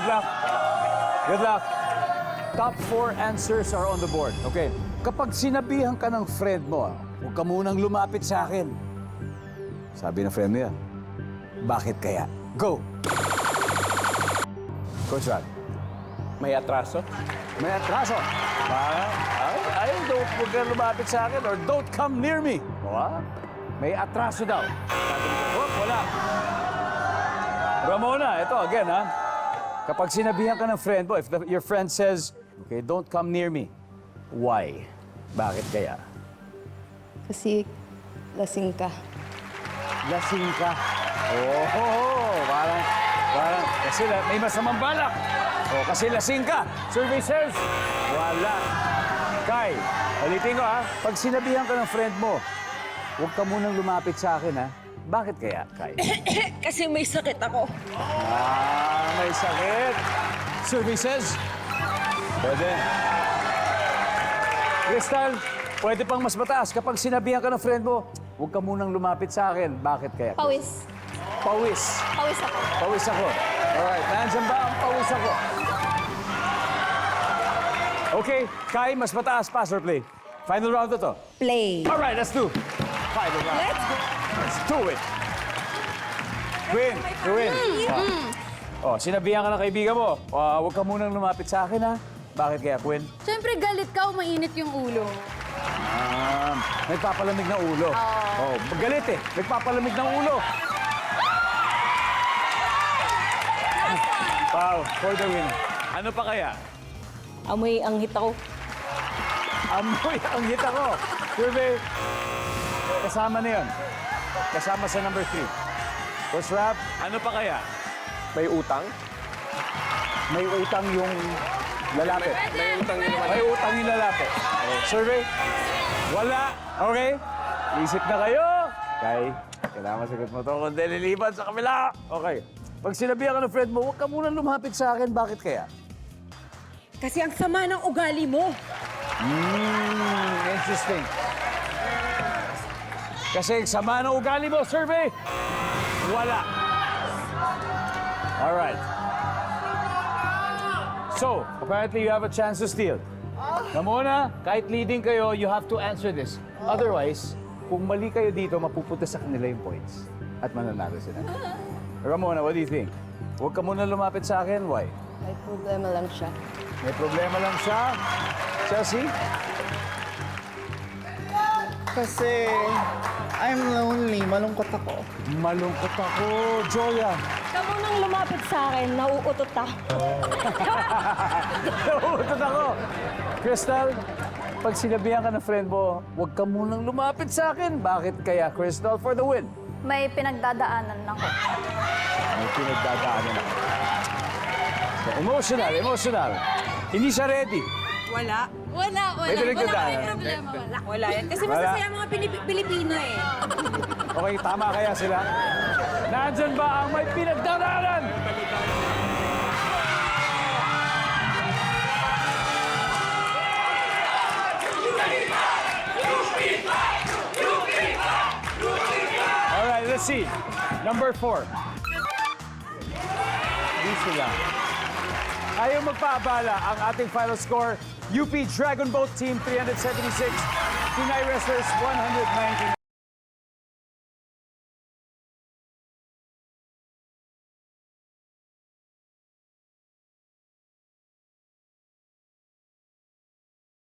luck. Good luck. Top 4 answers are on the board. Okay. Kapag sinabihan ka ng friend mo, huwag ka munang lumapit sa akin. Sabi ng friend mo yan. Bakit kaya? Go! Coach Rod. May atraso? May atraso. Ayaw, huwag ka lumapit sa akin or don't come near me. What? May atraso daw. Oh, wala. Ramona, ito again, ha? Kapag sinabihan ka ng friend mo, if your friend says, okay, don't come near me, why? Bakit kaya? Kasi lasing ka. Lasing ka. Oh, parang, kasi may masamang balak. Oh, kasi lasing ka. Survey says, wala. Kai, ulitin ko ha. Pag sinabihan ka ng friend mo, huwag ka munang lumapit sa akin ha. Bakit kaya, Kai? Kasi may sakit ako. May sakit. Survey says, pwede. Crystal, pwede pang mas mataas. Kapag sinabihan ka ng friend mo, huwag ka munang lumapit sa akin. Bakit kaya? Pawis. Pawis. Pawis ako. Pawis ako. Alright, nandiyan ba ang pawis ako? Okay, Kai, mas mataas. Pass or play? Final round na to. Play. Alright, let's do. Final round. Let's go. Let's do it. Win. Oh, sinabihan ka ng kaibigan mo, huwag ka munang lumapit sa akin, ha? Bakit kaya, Quinn? Siyempre, galit ka o mainit yung ulo. Nagpapalamig ng ulo. Oh, galit eh. Nagpapalamig ng ulo. Wow, for the win. Ano pa kaya? Amoy ang hit ako. Amoy ang hit ako. Survey. Kasama na yun. Kasama sa number 3. Coach Rap, ano pa kaya? May utang? May utang yung lalapit. May utang yun naman. May utang yung lalapit. Survey? Wala. Okay? Isip na kayo. Kay, kailangan masagot mo to kung nililiban sa kabila. Okay. Pag sinabihan ka ng friend mo, huwag ka munang lumapit sa akin. Bakit kaya? Kasi ang sama ng ugali mo. Interesting. Kasi sama ng ugali mo, survey. Wala. All right. So, apparently you have a chance to steal. Ramona, kahit leading kayo, you have to answer this. Otherwise, kung mali kayo dito, mapupunta sa kanila yung points. At mananalo sila. Ramona, what do you think? Huwag ka muna lumapit sa akin. Why? May problema lang siya. May problema lang siya. Chelsea? Kasi I'm lonely, malungkot ako. Malungkot ako. Joya? Ikaw nang lumapit sa akin, nauutot ako. Nauutot ako. Crystal, pag sinabihan ka ng friend mo, huwag ka munang lumapit sa akin. Bakit kaya, Crystal, for the win? May pinagdadaanan ako. May pinagdadaanan ako. So, emotional. Hindi siya ready. Wala. Wala. May pinagdadaanan. May problema, wala. Wala yan. Kasi Wala. masasaya mga Pilipino eh. Okay, tama kaya sila? Nandyan ba ang may pinagdadaanan? Alright, let's see. Number 4. Hindi sila. Ayaw magpaabala ang ating final score. UP Dragon Boat Team 376, Pinay Wrestlers 119.